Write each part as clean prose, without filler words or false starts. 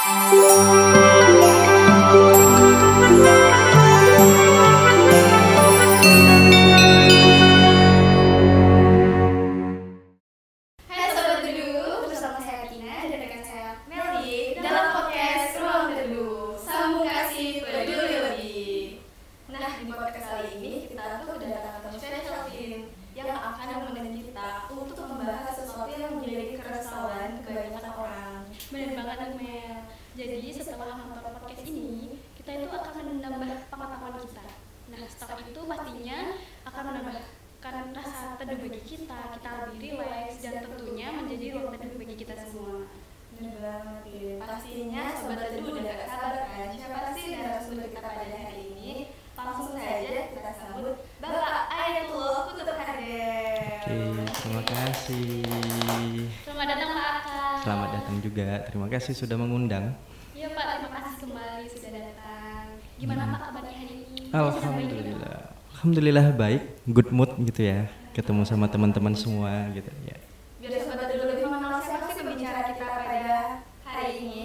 Hai Sobat Teduh, bersama saya Tina dan rekan saya Melly dalam podcast Ruang Teduh, Sambung Kasih Peduli Lebih. Nah, di podcast kali ini kita tuh kedatangan tamu spesial tim yang akan menemani kita untuk membahas sesuatu yang menjadi keresahan kebanyakan orang. Benar banget Mel. Jadi setelah menonton podcast ini, kita itu akan menambah pengetahuan kita. Nah, setelah itu pastinya akan menambahkan rasa teduh bagi kita lebih rileks dan tentunya menjadi ruang teduh bagi kita semua. Bener banget, Tim. Pastinya Sobat Teduh udah gak sabar kan? Siapa sih narasumber kita pada hari ini? Langsung saja kita sambut Bapak Ayatullah Kutub Hardel. Oke, terima kasih. Selamat datang Pak Aka. Selamat datang juga. Terima kasih sudah mengundang. Iya Pak, terima kasih kembali sudah datang. Gimana Pak kabarnya hari ini? Alhamdulillah. Alhamdulillah baik, good mood gitu ya. Ketemu sama teman-teman semua gitu ya. Biar Sobat Teduh lebih mengenal siapa sih pembicara kita pada hari ini,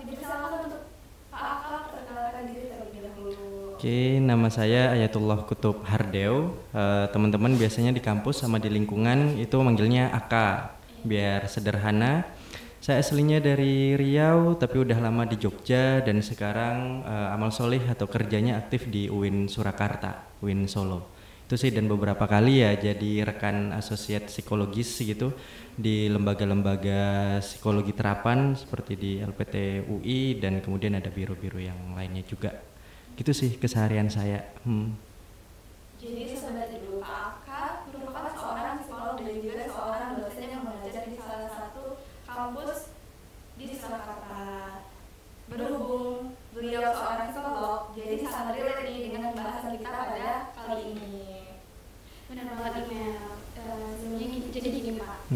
dipersilakan untuk Pak Aka perkenalkan diri terlebih dahulu. Oke, nama saya Ayatullah Kutub Hardel. Teman-teman biasanya di kampus sama di lingkungan itu manggilnya Aka, biar sederhana. Saya aslinya dari Riau, tapi udah lama di Jogja dan sekarang amal soleh atau kerjanya aktif di UIN Surakarta, UIN Solo. Itu sih, dan beberapa kali ya jadi rekan asosiat psikologis gitu di lembaga-lembaga psikologi terapan seperti di LPT UI dan kemudian ada biro-biro yang lainnya juga. Gitu sih keseharian saya. Jadi Sobat Teduh, Pak Aka merupakan seorang psikolog dan juga seorang dosen yang mengajar di salah satu kampus di Surakarta. Berhubung beliau seorang psikolog, jadi sangat relate nih dengan pembahasan kita pada kali ini. Benar banget Mel. Jadi gini Pak.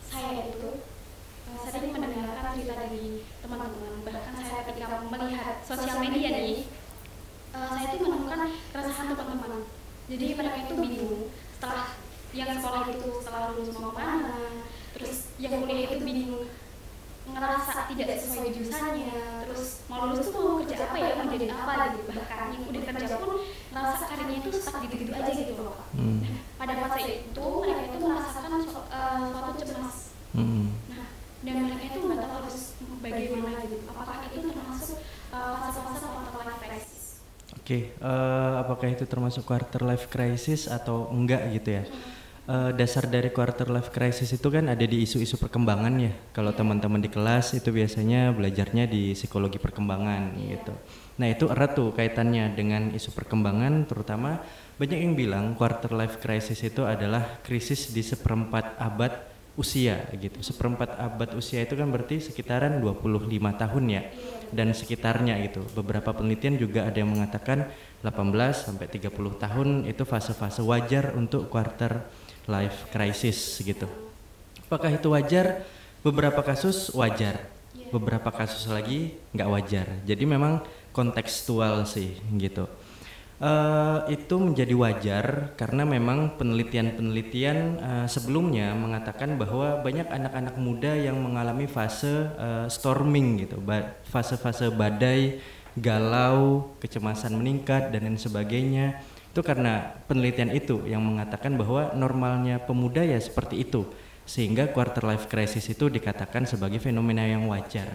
Saya itu sering mendengarkan cerita dari teman-teman, bahkan saya ketika melihat sosial media nih, saya itu menemukan keresahan teman-teman. Jadi mereka itu bingung setelah yang sekolah itu setelah lulus mau kemana, terus yang kuliah itu bingung, ngerasa tidak sesuai jurusannya, terus mau lulus tuh mau kerja apa ya, mau jadi apa gitu. Bahkan yang udah kerja pun ngerasa karirnya itu stuck gitu-gitu aja gitu loh Pak. Pada fase itu mereka itu merasakan suatu cemas. Nah, dan mereka itu nggak tahu harus bagaimana gitu. Apakah itu termasuk fase-fase quarter life crisis? Oke, apakah itu termasuk quarter life crisis atau enggak gitu ya? Dasar dari quarter life crisis itu kan ada di isu-isu perkembangan ya. Kalau teman-teman di kelas itu biasanya belajarnya di psikologi perkembangan gitu. Nah itu erat tuh kaitannya dengan isu perkembangan, terutama banyak yang bilang quarter life crisis itu adalah krisis di seperempat abad usia gitu. Seperempat abad usia itu kan berarti sekitaran 25 tahun ya dan sekitarnya gitu. Beberapa penelitian juga ada yang mengatakan 18 sampai 30 tahun itu fase-fase wajar untuk quarter life crisis gitu. Apakah itu wajar? Beberapa kasus wajar, beberapa kasus lagi nggak wajar. Jadi memang kontekstual sih gitu. Itu menjadi wajar karena memang penelitian-penelitian sebelumnya mengatakan bahwa banyak anak-anak muda yang mengalami fase storming gitu, fase-fase badai, galau, kecemasan meningkat dan lain sebagainya. Itu karena penelitian itu yang mengatakan bahwa normalnya pemuda ya seperti itu, sehingga quarter life crisis itu dikatakan sebagai fenomena yang wajar.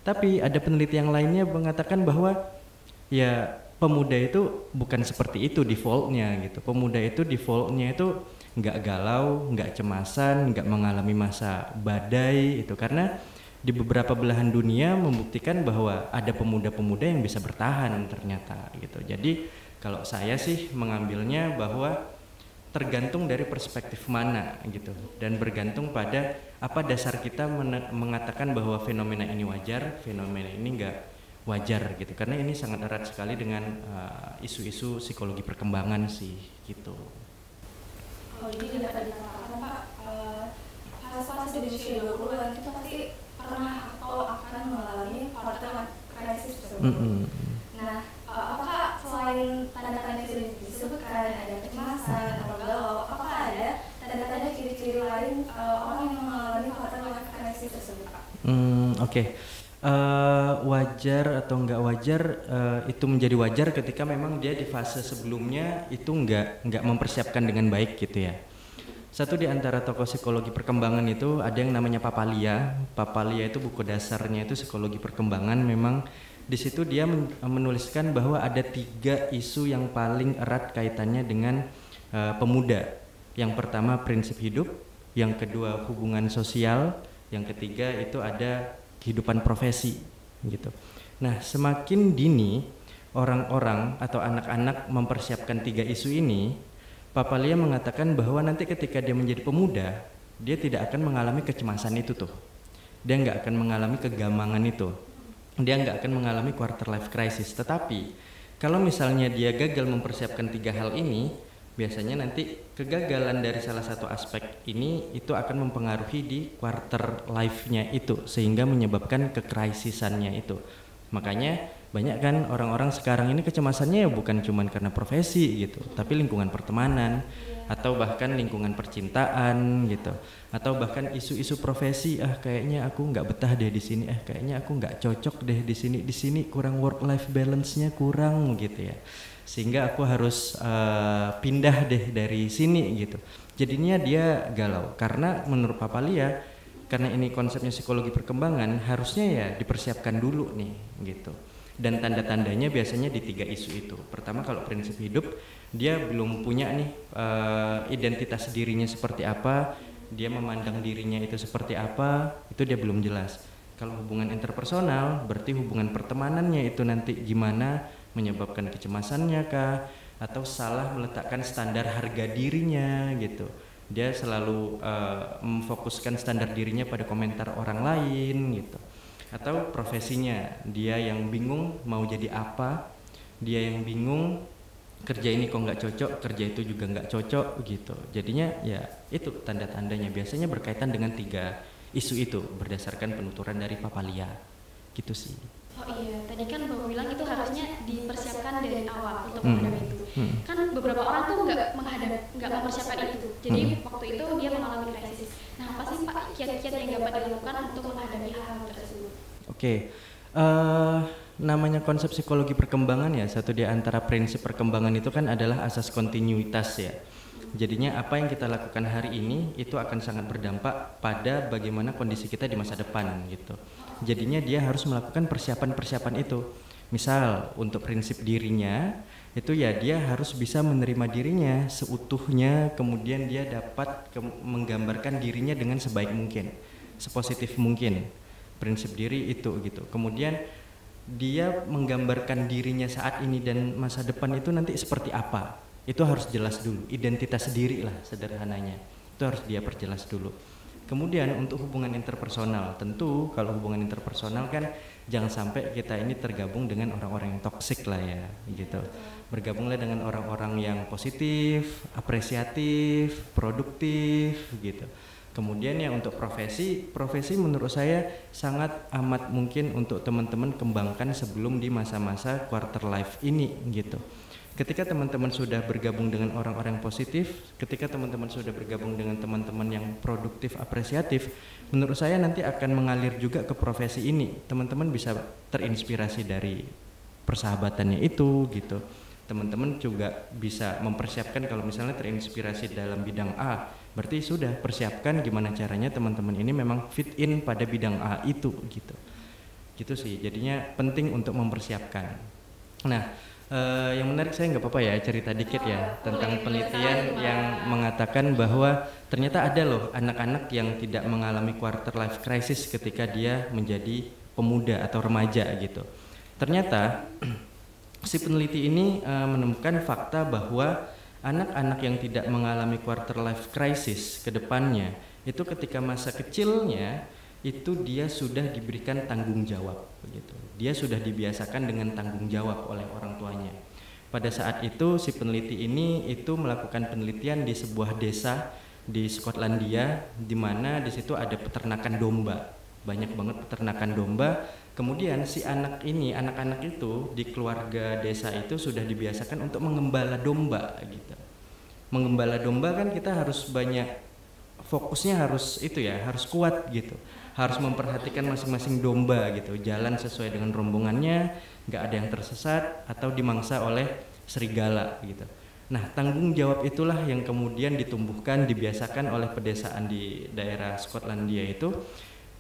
Tapi ada penelitian lainnya mengatakan bahwa ya pemuda itu bukan seperti itu defaultnya gitu. Pemuda itu defaultnya itu nggak galau, nggak cemasan, nggak mengalami masa badai itu, karena di beberapa belahan dunia membuktikan bahwa ada pemuda-pemuda yang bisa bertahan ternyata gitu. Jadi kalau saya sih mengambilnya bahwa tergantung dari perspektif mana gitu, dan bergantung pada apa dasar kita mengatakan bahwa fenomena ini wajar, fenomena ini enggak wajar gitu, karena ini sangat erat sekali dengan isu-isu psikologi perkembangan sih gitu. Kalau ini dapat dikatakan Pak, fase-fase di usia 20-an itu pasti pernah atau akan mengalami quarter life crisis tersebut. Nah, apakah selain tanda-tanda yang sudah disebutkan, ada kecemasan atau galau, apakah ada tanda-tanda ciri-ciri lain orang yang mengalami quarter life crisis tersebut Pak? Oke. Wajar atau nggak wajar, itu menjadi wajar ketika memang dia di fase sebelumnya itu nggak mempersiapkan dengan baik gitu ya. Satu di antara tokoh psikologi perkembangan itu ada yang namanya Papalia. Papalia itu buku dasarnya itu psikologi perkembangan. Memang di situ dia menuliskan bahwa ada 3 isu yang paling erat kaitannya dengan pemuda. Yang pertama prinsip hidup, yang kedua hubungan sosial, yang ketiga itu ada kehidupan profesi gitu. Nah, semakin dini orang-orang atau anak-anak mempersiapkan 3 isu ini, Papalia mengatakan bahwa nanti ketika dia menjadi pemuda, dia tidak akan mengalami kecemasan itu tuh. Dia nggak akan mengalami kegamangan itu. Dia nggak akan mengalami quarter life crisis. Tetapi kalau misalnya dia gagal mempersiapkan 3 hal ini, biasanya nanti kegagalan dari salah satu aspek ini itu akan mempengaruhi di quarter life-nya itu sehingga menyebabkan kekrisisannya itu. Makanya banyak kan orang-orang sekarang ini kecemasannya ya bukan cuma karena profesi gitu, tapi lingkungan pertemanan atau bahkan lingkungan percintaan gitu, atau bahkan isu-isu profesi, kayaknya aku nggak betah deh di sini, kayaknya aku nggak cocok deh di sini kurang work life balance-nya kurang gitu ya. Sehingga aku harus pindah deh dari sini gitu. Jadinya dia galau karena menurut Papalia, karena ini konsepnya psikologi perkembangan, harusnya ya dipersiapkan dulu nih gitu. Dan tanda-tandanya biasanya di 3 isu itu. Pertama kalau prinsip hidup, dia belum punya nih identitas dirinya seperti apa, dia memandang dirinya itu seperti apa, itu dia belum jelas. Kalau hubungan interpersonal, berarti hubungan pertemanannya itu nanti gimana, menyebabkan kecemasannya kah, atau salah meletakkan standar harga dirinya gitu. Dia selalu memfokuskan standar dirinya pada komentar orang lain gitu. Atau profesinya, dia yang bingung mau jadi apa, dia yang bingung kerja ini kok nggak cocok, kerja itu juga nggak cocok gitu. Jadinya ya itu tanda-tandanya biasanya berkaitan dengan 3 isu itu berdasarkan penuturan dari Papalia gitu sih. Oh iya, tadi kan Bapak bilang itu harusnya dipersiapkan dari awal untuk menghadapi itu. Kan beberapa orang tuh nggak mempersiapkan itu. Jadi waktu itu dia mengalami krisis. Nah, apa sih Pak kiat-kiat yang dapat dilakukan untuk menghadapi hal tersebut? Oke. Namanya konsep psikologi perkembangan ya, satu di antara prinsip perkembangan itu kan adalah asas kontinuitas ya. Jadinya apa yang kita lakukan hari ini itu akan sangat berdampak pada bagaimana kondisi kita di masa depan gitu. Jadinya dia harus melakukan persiapan-persiapan itu. Misal untuk prinsip dirinya itu ya dia harus bisa menerima dirinya seutuhnya, kemudian dia dapat menggambarkan dirinya dengan sebaik mungkin, sepositif mungkin. Prinsip diri itu gitu. Kemudian dia menggambarkan dirinya saat ini dan masa depan itu nanti seperti apa. Itu harus jelas dulu, identitas diri lah sederhananya. Itu harus dia perjelas dulu. Kemudian untuk hubungan interpersonal, tentu kalau hubungan interpersonal kan jangan sampai kita ini tergabung dengan orang-orang yang toksik lah ya gitu. Bergabunglah dengan orang-orang yang positif, apresiatif, produktif gitu. Kemudian ya untuk profesi menurut saya sangat amat mungkin untuk teman-teman kembangkan sebelum di masa-masa quarter life ini gitu. Ketika teman-teman sudah bergabung dengan orang-orang positif, ketika teman-teman sudah bergabung dengan teman-teman yang produktif, apresiatif, menurut saya nanti akan mengalir juga ke profesi ini. Teman-teman bisa terinspirasi dari persahabatannya itu gitu. Teman-teman juga bisa mempersiapkan kalau misalnya terinspirasi dalam bidang A, berarti sudah persiapkan gimana caranya teman-teman ini memang fit in pada bidang A itu gitu. Gitu sih, jadinya penting untuk mempersiapkan. Nah, yang menarik saya nggak apa-apa ya cerita dikit ya tentang penelitian yang mengatakan bahwa ternyata ada loh anak-anak yang tidak mengalami quarter life crisis ketika dia menjadi pemuda atau remaja gitu. Ternyata si peneliti ini menemukan fakta bahwa anak-anak yang tidak mengalami quarter life crisis ke depannya itu ketika masa kecilnya itu dia sudah diberikan tanggung jawab begitu. Dia sudah dibiasakan dengan tanggung jawab oleh orang tuanya. Pada saat itu si peneliti ini itu melakukan penelitian di sebuah desa di Skotlandia di mana di situ ada peternakan domba. Banyak banget peternakan domba. Kemudian si anak-anak itu di keluarga desa itu sudah dibiasakan untuk mengembala domba gitu. Mengembala domba kan kita harus banyak fokusnya harus itu ya, harus kuat gitu. harus memperhatikan masing-masing domba gitu, jalan sesuai dengan rombongannya, nggak ada yang tersesat atau dimangsa oleh serigala gitu. Nah, tanggung jawab itulah yang kemudian ditumbuhkan, dibiasakan oleh pedesaan di daerah Skotlandia itu,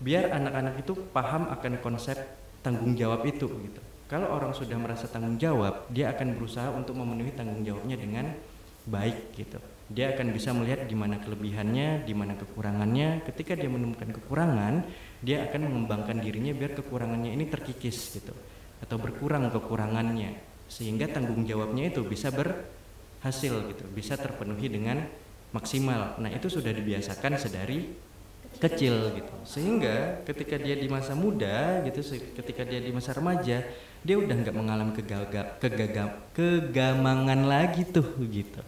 biar anak-anak itu paham akan konsep tanggung jawab itu gitu. Kalau orang sudah merasa tanggung jawab, dia akan berusaha untuk memenuhi tanggung jawabnya dengan baik gitu. Dia akan bisa melihat di mana kelebihannya, di mana kekurangannya. Ketika dia menemukan kekurangan, dia akan mengembangkan dirinya biar kekurangannya ini terkikis gitu, atau berkurang kekurangannya, sehingga tanggung jawabnya itu bisa berhasil gitu, bisa terpenuhi dengan maksimal. Nah, itu sudah dibiasakan sedari kecil gitu, sehingga ketika dia di masa muda gitu, ketika dia di masa remaja, dia udah nggak mengalami kegamangan lagi tuh gitu.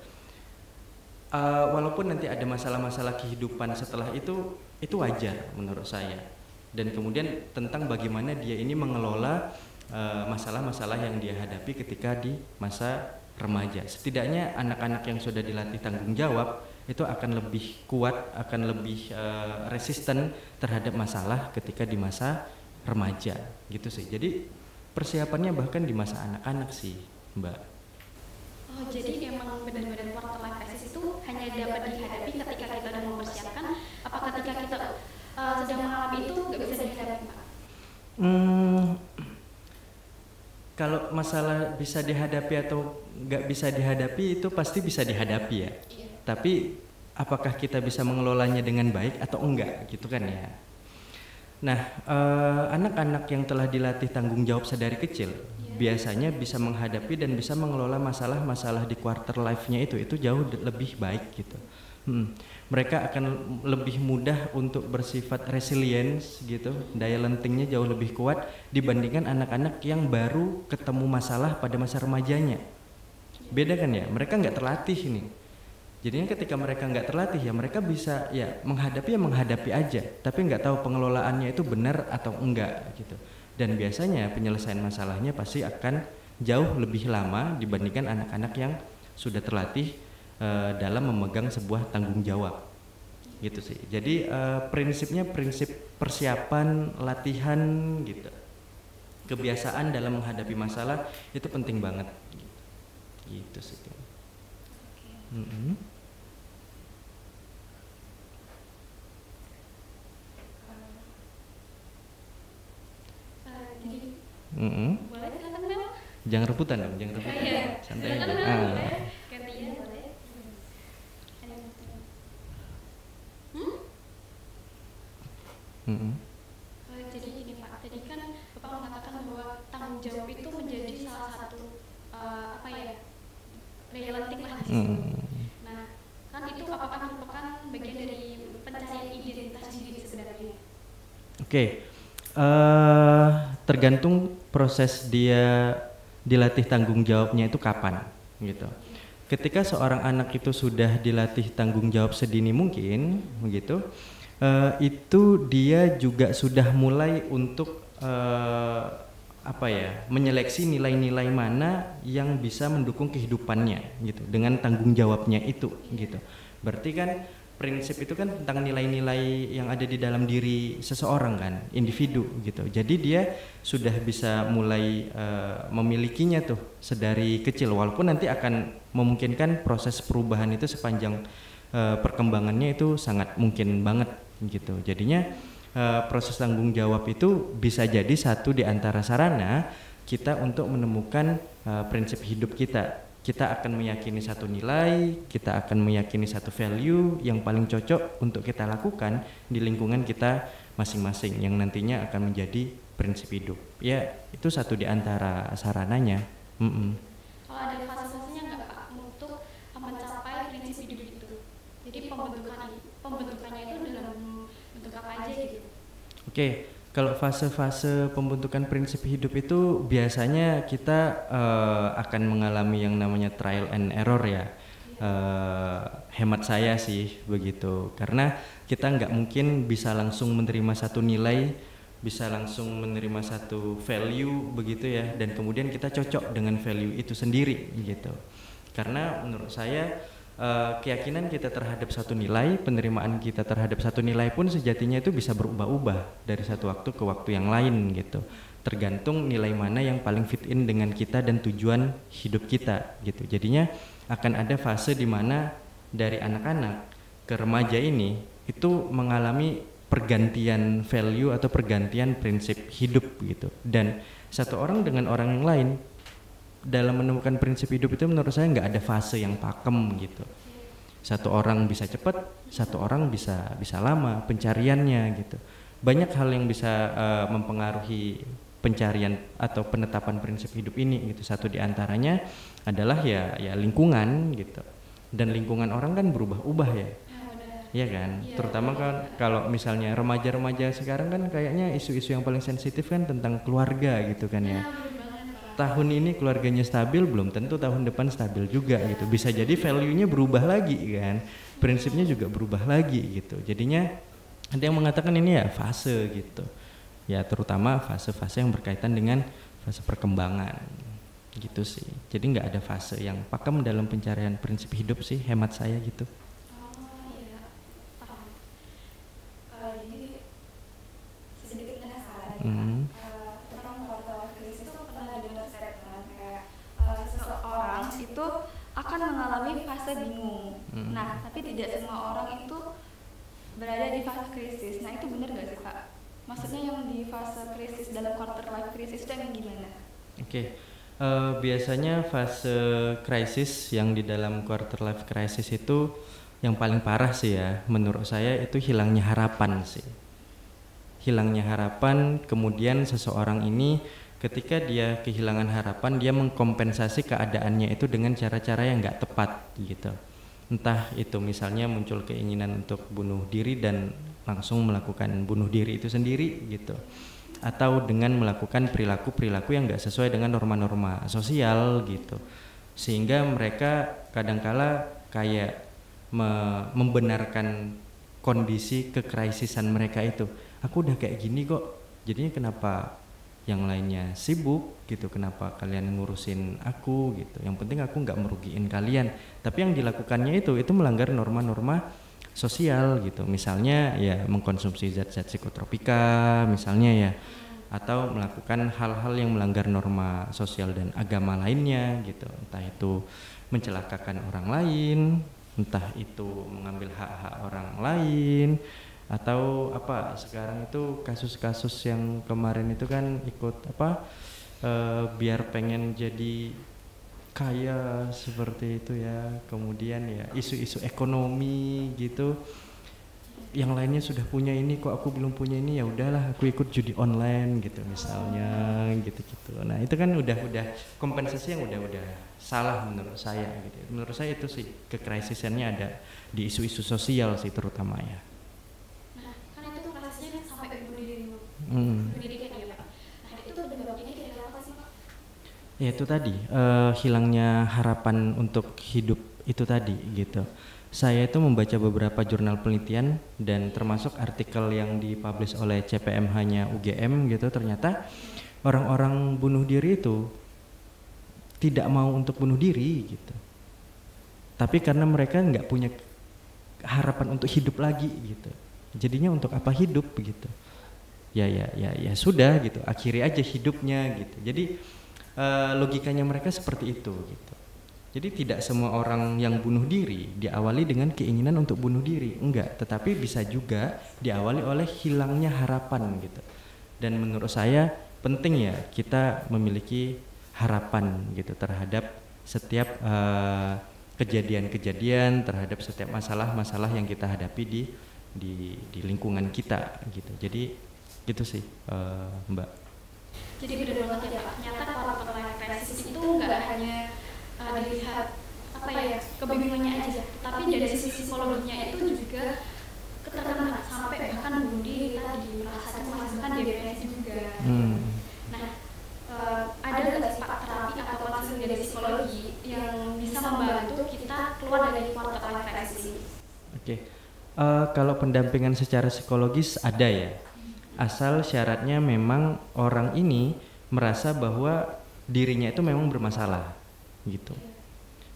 Walaupun nanti ada masalah-masalah kehidupan setelah itu wajar menurut saya. Dan kemudian tentang bagaimana dia ini mengelola masalah-masalah yang dia hadapi ketika di masa remaja. Setidaknya anak-anak yang sudah dilatih tanggung jawab itu akan lebih kuat, akan lebih resisten terhadap masalah ketika di masa remaja gitu sih. Jadi persiapannya bahkan di masa anak-anak sih, Mbak. Oh, jadi memang benar-benar quarter life crisis itu hanya dapat dihadapi ketika kita sudah mempersiapkan, apa ketika kita sedang mengalami itu nggak bisa dihadapi, Pak? Kalau masalah bisa dihadapi atau nggak bisa dihadapi itu pasti bisa dihadapi ya. Iya. Tapi apakah kita bisa mengelolanya dengan baik atau enggak gitu kan ya. Nah, anak-anak yang telah dilatih tanggung jawab sedari kecil biasanya bisa menghadapi dan bisa mengelola masalah-masalah di quarter life-nya itu jauh lebih baik gitu. Mereka akan lebih mudah untuk bersifat resilience gitu, daya lentingnya jauh lebih kuat dibandingkan anak-anak yang baru ketemu masalah pada masa remajanya. Beda kan ya, mereka nggak terlatih nih. Jadinya ketika mereka nggak terlatih ya mereka bisa ya menghadapi aja, tapi nggak tahu pengelolaannya itu benar atau enggak gitu. Dan biasanya penyelesaian masalahnya pasti akan jauh lebih lama dibandingkan anak-anak yang sudah terlatih dalam memegang sebuah tanggung jawab gitu sih. Jadi prinsipnya prinsip persiapan, latihan gitu, kebiasaan dalam menghadapi masalah itu penting banget gitu sih. Boleh silakan Mel. Jangan rebutan dong, jangan rebutan. Iya. Santai Silakan aja. Mel, boleh. Gantian boleh. Jadi ini Pak, tadi kan Bapak mengatakan bahwa tanggung jawab itu menjadi salah satu daya lenting lah di situ. Nah, kan itu apakah merupakan bagian dari pencarian identitas diri sebenarnya? Oke. Tergantung proses dia dilatih tanggung jawabnya itu kapan gitu. Ketika seorang anak itu sudah dilatih tanggung jawab sedini mungkin begitu, itu dia juga sudah mulai untuk menyeleksi nilai-nilai mana yang bisa mendukung kehidupannya gitu dengan tanggung jawabnya itu gitu. Berarti kan prinsip itu kan tentang nilai-nilai yang ada di dalam diri seseorang kan, individu gitu. Jadi dia sudah bisa mulai memilikinya tuh sedari kecil, walaupun nanti akan memungkinkan proses perubahan itu sepanjang perkembangannya itu sangat mungkin banget gitu. Jadinya proses tanggung jawab itu bisa jadi satu di antara sarana kita untuk menemukan prinsip hidup kita. Kita akan meyakini satu nilai, kita akan meyakini satu value yang paling cocok untuk kita lakukan di lingkungan kita masing-masing yang nantinya akan menjadi prinsip hidup. Ya, itu satu di antara sarananya. Kalau ada fase-fasenya nggak Pak untuk mencapai prinsip hidup itu? Jadi pembentukannya itu dalam bentuk apa aja gitu? Oke. Kalau fase-fase pembentukan prinsip hidup itu biasanya kita akan mengalami yang namanya trial and error ya. Hemat saya sih begitu. Karena kita nggak mungkin bisa langsung menerima satu nilai, bisa langsung menerima satu value begitu ya. Dan kemudian kita cocok dengan value itu sendiri gitu. Karena menurut saya keyakinan kita terhadap satu nilai, penerimaan kita terhadap satu nilai pun sejatinya itu bisa berubah-ubah dari satu waktu ke waktu yang lain gitu. Tergantung nilai mana yang paling fit in dengan kita dan tujuan hidup kita gitu. Jadinya akan ada fase di mana dari anak-anak ke remaja ini itu mengalami pergantian value atau pergantian prinsip hidup gitu. Dan satu orang dengan orang yang lain dalam menemukan prinsip hidup itu menurut saya nggak ada fase yang pakem gitu. Satu orang bisa cepat, satu orang bisa lama pencariannya gitu. Banyak hal yang bisa mempengaruhi pencarian atau penetapan prinsip hidup ini gitu. Satu di antaranya adalah ya lingkungan gitu. Dan lingkungan orang kan berubah-ubah ya. Iya kan? Terutama kan kalau misalnya remaja-remaja sekarang kan kayaknya isu-isu yang paling sensitif kan tentang keluarga gitu kan ya. Tahun ini keluarganya stabil, belum tentu tahun depan stabil juga gitu. Bisa jadi value-nya berubah lagi kan, prinsipnya juga berubah lagi gitu. Jadinya ada yang mengatakan ini ya fase gitu. Ya terutama fase-fase yang berkaitan dengan fase perkembangan gitu sih. Jadi nggak ada fase yang pakem dalam pencarian prinsip hidup sih, hemat saya gitu. Oh iya, paham. Jadi sedikit penasaran ya. Seseorang itu akan mengalami fase bingung. Nah, tapi tidak semua orang itu berada di fase krisis. Nah, itu benar nggak sih Pak? Maksudnya yang di fase krisis dalam quarter life crisis itu yang gimana? Oke. Biasanya fase krisis yang di dalam quarter life crisis itu yang paling parah sih ya, menurut saya itu hilangnya harapan sih. Hilangnya harapan, kemudian seseorang ini ketika dia kehilangan harapan, dia mengkompensasi keadaannya itu dengan cara-cara yang nggak tepat gitu. Entah itu misalnya muncul keinginan untuk bunuh diri dan langsung melakukan bunuh diri itu sendiri gitu. Atau dengan melakukan perilaku-perilaku yang nggak sesuai dengan norma-norma sosial gitu. Sehingga mereka kadangkala kayak membenarkan kondisi kekrisisan mereka itu. Aku udah kayak gini kok, jadinya kenapa yang lainnya sibuk gitu, kenapa kalian ngurusin aku gitu, yang penting aku nggak merugiin kalian. Tapi yang dilakukannya itu melanggar norma-norma sosial gitu, misalnya ya mengkonsumsi zat-zat psikotropika misalnya ya, atau melakukan hal-hal yang melanggar norma sosial dan agama lainnya gitu, entah itu mencelakakan orang lain, entah itu mengambil hak-hak orang lain, atau apa sekarang itu kasus-kasus yang kemarin itu kan ikut apa biar pengen jadi kaya seperti itu ya, kemudian ya isu-isu ekonomi gitu, yang lainnya sudah punya ini kok aku belum punya ini, ya udahlah aku ikut judi online gitu misalnya gitu-gitu. Nah itu kan udah kompensasi yang udah salah menurut saya gitu. Menurut saya itu sih kekrisisannya ada di isu-isu sosial sih terutama ya. Ya itu tadi hilangnya harapan untuk hidup itu tadi gitu. Saya itu membaca beberapa jurnal penelitian dan termasuk artikel yang dipublish oleh CPMH-nya UGM gitu, ternyata orang-orang bunuh diri itu tidak mau untuk bunuh diri gitu. Tapi karena mereka nggak punya harapan untuk hidup lagi gitu. Jadinya untuk apa hidup gitu. Ya sudah gitu, akhiri aja hidupnya gitu. Jadi logikanya mereka seperti itu gitu. Jadi tidak semua orang yang bunuh diri diawali dengan keinginan untuk bunuh diri, enggak, tetapi bisa juga diawali oleh hilangnya harapan gitu. Dan menurut saya penting ya kita memiliki harapan gitu terhadap setiap kejadian-kejadian, terhadap setiap masalah-masalah yang kita hadapi di lingkungan kita gitu. Jadi gitu sih Mbak. Jadi benar banget ya Pak, nyata quarter life crisis itu nggak hanya dilihat apa ya kebingungannya aja, tapi dari sisi psikologinya itu juga keterkena sampai bahkan bunuh diri tadi, merasa cemas, bahkan depresi juga. Nah ada nggak sih Pak terapi atau konseling dari psikologi yang bisa membantu kita keluar dari quarter life crisis? Oke. Kalau pendampingan secara psikologis ada ya, asal syaratnya memang orang ini merasa bahwa dirinya itu memang bermasalah gitu.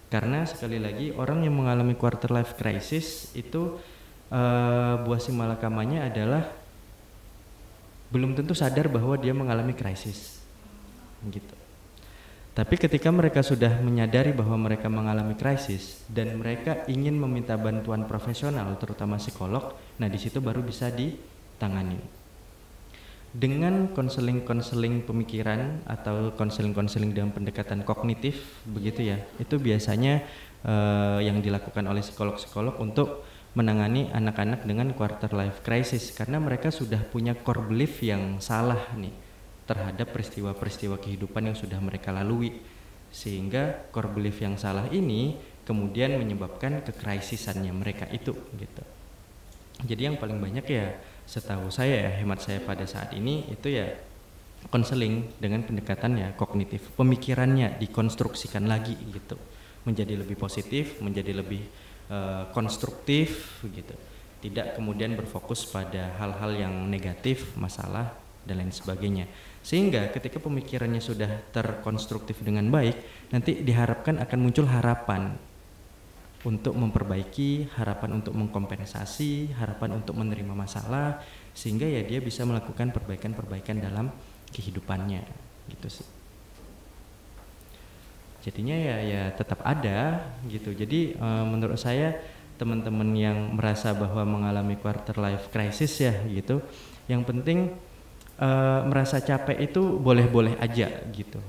Karena sekali lagi orang yang mengalami quarter life crisis itu buah si malakamanya adalah belum tentu sadar bahwa dia mengalami krisis, gitu. Tapi ketika mereka sudah menyadari bahwa mereka mengalami krisis dan mereka ingin meminta bantuan profesional, terutama psikolog, nah di situ baru bisa ditangani. Dengan konseling pemikiran atau konseling dengan pendekatan kognitif, begitu ya, itu biasanya yang dilakukan oleh psikolog-psikolog untuk menangani anak-anak dengan quarter life crisis, karena mereka sudah punya core belief yang salah nih terhadap peristiwa-peristiwa kehidupan yang sudah mereka lalui, sehingga core belief yang salah ini kemudian menyebabkan kekrisisannya mereka itu, gitu. Jadi yang paling banyak ya setahu saya ya, hemat saya pada saat ini itu ya konseling dengan pendekatannya kognitif, pemikirannya dikonstruksikan lagi gitu, menjadi lebih positif, menjadi lebih konstruktif gitu, tidak kemudian berfokus pada hal-hal yang negatif, masalah dan lain sebagainya. Sehingga ketika pemikirannya sudah terkonstruktif dengan baik, nanti diharapkan akan muncul harapan untuk memperbaiki, harapan untuk mengkompensasi, harapan untuk menerima masalah, sehingga ya dia bisa melakukan perbaikan-perbaikan dalam kehidupannya, gitu sih. Jadinya ya tetap ada gitu. Jadi menurut saya teman-teman yang merasa bahwa mengalami quarter life crisis ya gitu, yang penting merasa capek itu boleh-boleh aja gitu.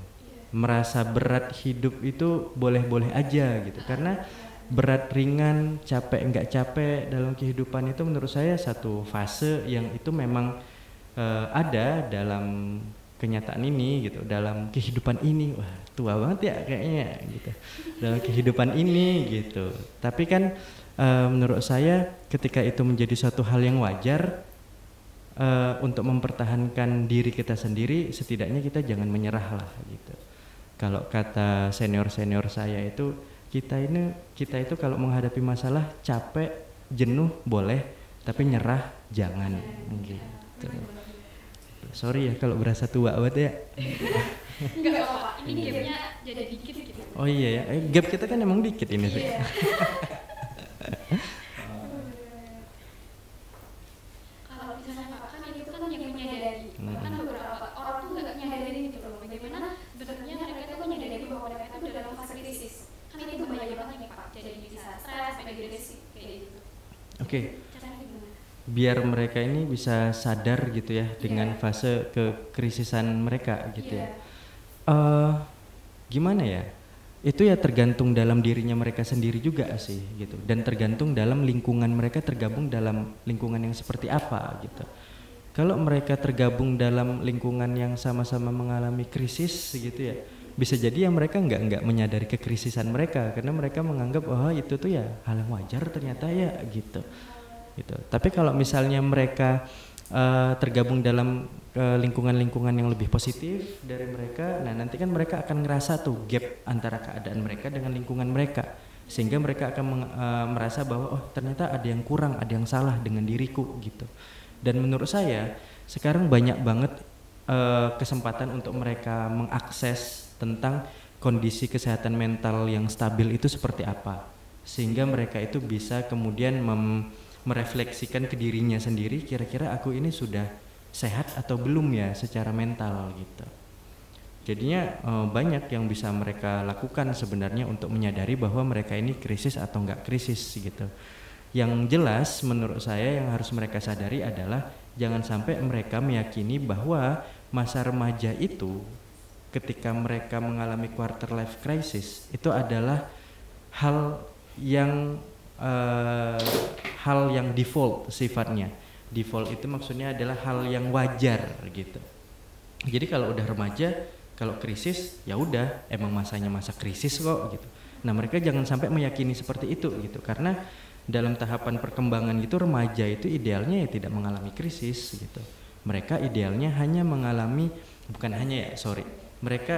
Merasa berat hidup itu boleh-boleh aja gitu. Karena berat ringan, capek enggak capek dalam kehidupan itu menurut saya satu fase yang itu memang ada dalam kenyataan ini gitu, dalam kehidupan ini. Wah, tua banget ya kayaknya gitu. Dalam kehidupan ini gitu. Tapi kan menurut saya ketika itu menjadi suatu hal yang wajar untuk mempertahankan diri kita sendiri, setidaknya kita jangan menyerah lah gitu. Kalau kata senior-senior saya itu, kita itu kalau menghadapi masalah capek, jenuh boleh, tapi nyerah jangan gitu. Sorry ya kalau berasa tua banget ya. Enggak apa-apa, ini gapnya jadi dikit gitu. Oh iya ya, gap kita kan emang dikit ini sih. Iya. Kalau misalnya Pak, kan itu kan yang menyadari, kan beberapa orang tuh nggak nyadari gitu loh, bagaimana sebenarnya mereka tuh menyadari bahwa mereka tuh dalam fase krisis. Kan itu bahaya banget nih Pak, jadi bisa stres, depresi kayak gitu. Oke. Biar mereka ini bisa sadar gitu ya dengan fase kekrisisan mereka gitu ya. Gimana ya? Itu ya tergantung dalam dirinya mereka sendiri juga sih gitu, dan tergantung dalam lingkungan mereka tergabung dalam lingkungan yang seperti apa gitu. Kalau mereka tergabung dalam lingkungan yang sama-sama mengalami krisis gitu ya, bisa jadi ya mereka nggak menyadari kekrisisan mereka karena mereka menganggap oh itu tuh ya hal yang wajar ternyata ya gitu. Gitu. Tapi kalau misalnya mereka tergabung dalam lingkungan-lingkungan yang lebih positif dari mereka, nah nanti kan mereka akan ngerasa tuh gap antara keadaan mereka dengan lingkungan mereka, sehingga mereka akan merasa bahwa oh ternyata ada yang kurang, ada yang salah dengan diriku gitu. Dan menurut saya sekarang banyak banget kesempatan untuk mereka mengakses tentang kondisi kesehatan mental yang stabil itu seperti apa, sehingga mereka itu bisa kemudian merefleksikan ke dirinya sendiri, kira-kira aku ini sudah sehat atau belum ya secara mental gitu. Jadinya banyak yang bisa mereka lakukan sebenarnya untuk menyadari bahwa mereka ini krisis atau enggak krisis gitu. Yang jelas menurut saya yang harus mereka sadari adalah jangan sampai mereka meyakini bahwa masa remaja itu ketika mereka mengalami quarter life crisis itu adalah hal yang default sifatnya. Default itu maksudnya adalah hal yang wajar gitu. Jadi kalau udah remaja, kalau krisis ya udah emang masanya masa krisis kok gitu. Nah mereka jangan sampai meyakini seperti itu gitu, karena dalam tahapan perkembangan itu remaja itu idealnya ya tidak mengalami krisis gitu. Mereka idealnya hanya mengalami, bukan hanya ya sorry, mereka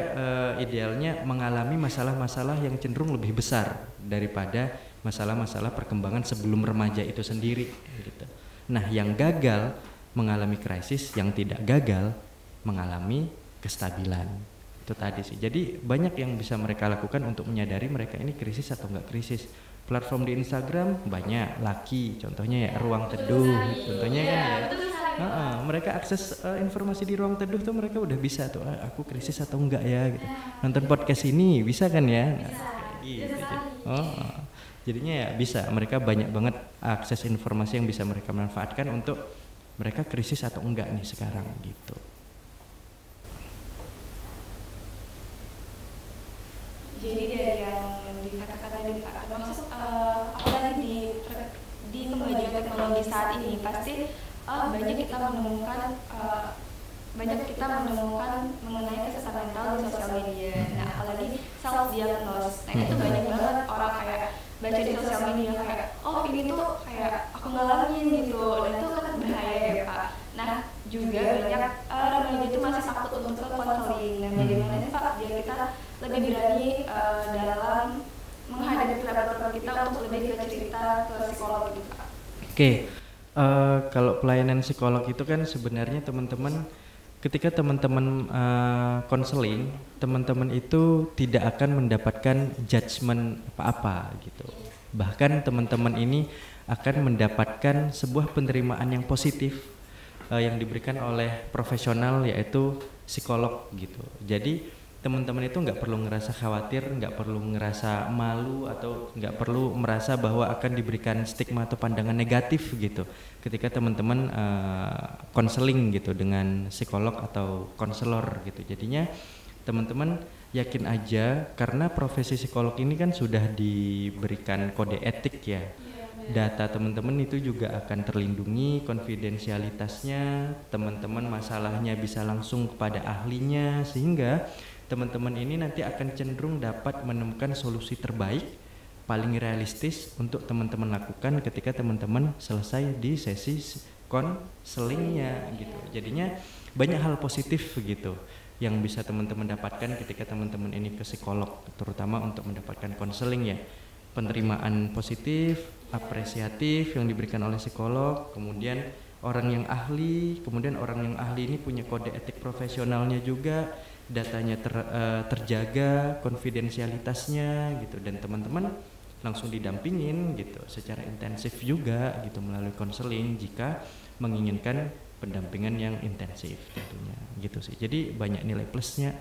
idealnya mengalami masalah-masalah yang cenderung lebih besar daripada masalah-masalah perkembangan sebelum remaja itu sendiri gitu. Nah yang gagal mengalami krisis, yang tidak gagal mengalami kestabilan Itu tadi sih. Jadi banyak yang bisa mereka lakukan untuk menyadari mereka ini krisis atau enggak krisis. Platform di Instagram banyak, Laki contohnya ya, Ruang Teduh contohnya kan ya. Mereka akses informasi di Ruang Teduh tuh mereka udah bisa tuh, aku krisis atau enggak ya gitu. Nonton podcast ini bisa kan ya? Gitu. Jadinya ya bisa, mereka banyak banget akses informasi yang bisa mereka manfaatkan untuk mereka krisis atau enggak nih sekarang gitu. Jadi dari yang dikatakan tadi Pak, termasuk apalagi di kemajuan teknologi saat ini pasti banyak kita menemukan mengenai kesehatan mental di sosial media. Nah, apalagi self diagnose. Nah, itu banyak banget orang kayak baca di sosial media kayak, oh ini tuh kayak aku ngalamin gitu. Nah, itu kan bahaya ya Pak. Nah, juga banyak remaja itu masih takut untuk ke konseling. Nah, bagaimana nih Pak biar kita lebih berani dalam menghadapi problem kita untuk lebih ke cerita ke psikolog gitu Pak. Oke. Kalau pelayanan psikolog itu kan sebenarnya teman-teman ketika teman-teman konseling, teman-teman itu tidak akan mendapatkan judgement apa-apa gitu. Bahkan teman-teman ini akan mendapatkan sebuah penerimaan yang positif yang diberikan oleh profesional yaitu psikolog gitu. Jadi teman-teman itu nggak perlu ngerasa khawatir, nggak perlu ngerasa malu atau nggak perlu merasa bahwa akan diberikan stigma atau pandangan negatif gitu ketika teman-teman konseling gitu dengan psikolog atau konselor gitu. Jadinya teman-teman yakin aja karena profesi psikolog ini kan sudah diberikan kode etik ya. Data teman-teman itu juga akan terlindungi, konfidensialitasnya, teman-teman masalahnya bisa langsung kepada ahlinya sehingga teman-teman ini nanti akan cenderung dapat menemukan solusi terbaik paling realistis untuk teman-teman lakukan ketika teman-teman selesai di sesi konselingnya gitu. Jadinya banyak hal positif gitu yang bisa teman-teman dapatkan ketika teman-teman ini ke psikolog, terutama untuk mendapatkan konseling ya. Penerimaan positif, apresiatif yang diberikan oleh psikolog, kemudian orang yang ahli, kemudian orang yang ahli ini punya kode etik profesionalnya juga, datanya terjaga, konfidensialitasnya gitu, dan teman-teman langsung didampingin gitu secara intensif juga gitu melalui konseling jika menginginkan pendampingan yang intensif tentunya gitu sih. Jadi banyak nilai plusnya.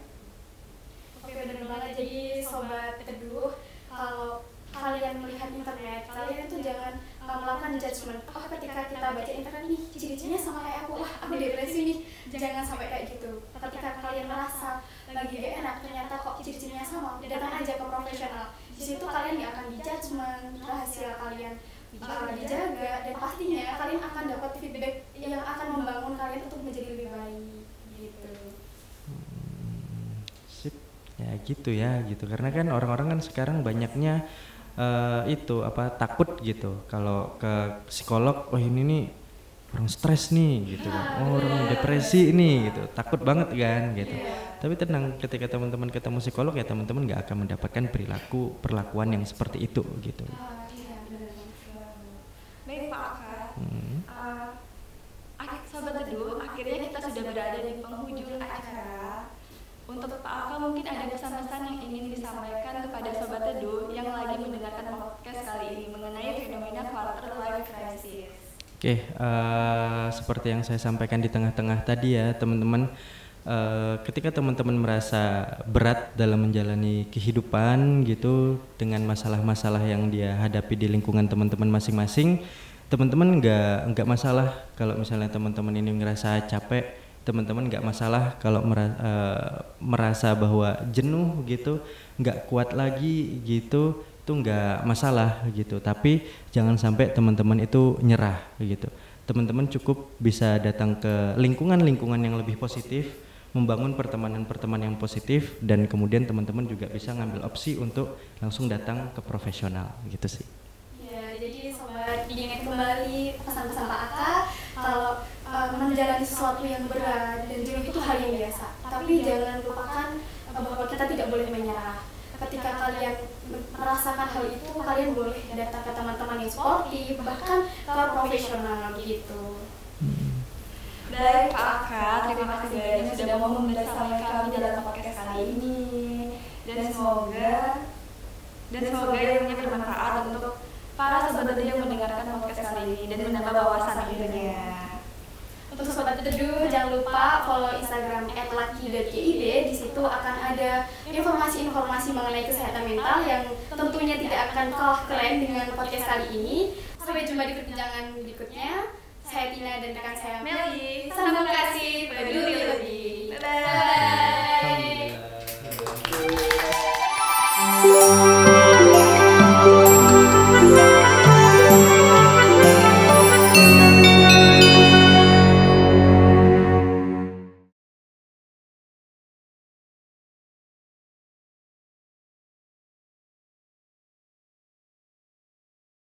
Oke, benar banget. Jadi sobat teduh, kalau kalian melihat internet, kalian tuh jangan melakukan judgement. Oh, ketika kita baca internet nih, ciri-cirinya sama kayak aku, wah aku depresi nih. Jangan sampai kayak gitu. Ketika kalian merasa lagi gak enak, ternyata kok ciri-cirinya sama, datang aja ke profesional. Di situ kalian gak akan dijudgement, rahasia kalian dijaga, dan pastinya kalian akan dapat feedback yang akan membangun kalian untuk menjadi lebih baik gitu. Sip, ya gitu ya gitu. Karena kan orang-orang kan sekarang banyaknya takut gitu kalau ke psikolog, oh ini nih orang stres nih gitu kan, oh orang depresi ini gitu, takut banget kan gitu. Tapi tenang, ketika teman-teman ketemu psikolog ya teman-teman nggak akan mendapatkan perlakuan yang seperti itu gitu. Baik Pak Aka, sobat teduh, akhirnya kita sudah berada di penghujung acara. Untuk Pak Aka mungkin ada pesan-pesan yang ingin disampaikan kepada sobat teduh yang lagi mendengarkan podcast kali ini mengenai fenomena quarter life crisis. Oke, seperti yang saya sampaikan di tengah-tengah tadi ya teman-teman, ketika teman-teman merasa berat dalam menjalani kehidupan gitu dengan masalah-masalah yang dia hadapi di lingkungan teman-teman masing-masing, teman-teman nggak masalah kalau misalnya teman-teman ini ngerasa capek. Teman-teman nggak masalah kalau merasa bahwa jenuh gitu, nggak kuat lagi gitu, itu nggak masalah gitu. Tapi jangan sampai teman-teman itu nyerah gitu. Teman-teman cukup bisa datang ke lingkungan-lingkungan yang lebih positif, membangun pertemanan-pertemanan yang positif, dan kemudian teman-teman juga bisa ngambil opsi untuk langsung datang ke profesional gitu sih. Ya, jadi sobat diingat kembali pesan-pesan Pak Aka kalau menjalani sesuatu yang berat dan jenuh itu hal yang biasa. Tapi jangan lupakan bahwa kita tidak boleh menyerah. Ketika kalian merasakan hal itu, kalian boleh datang ke teman-teman yang sportif, bahkan ke profesional gitu. Baik Pak Aka, terima kasih banyak sudah mau membersamai kami dalam podcast kali ini. Dan semoga ilmunya bermanfaat untuk para sobat teduh yang mendengarkan podcast kali ini dan menambah wawasan ilmunya. Untuk sobat teduh, jangan lupa follow Instagram @lucky.kid. Di situ akan ada informasi-informasi mengenai kesehatan mental yang tentunya tidak akan kalah keren dengan podcast kali ini. Sampai jumpa di perbincangan berikutnya. Saya Tina dan rekan saya Meli.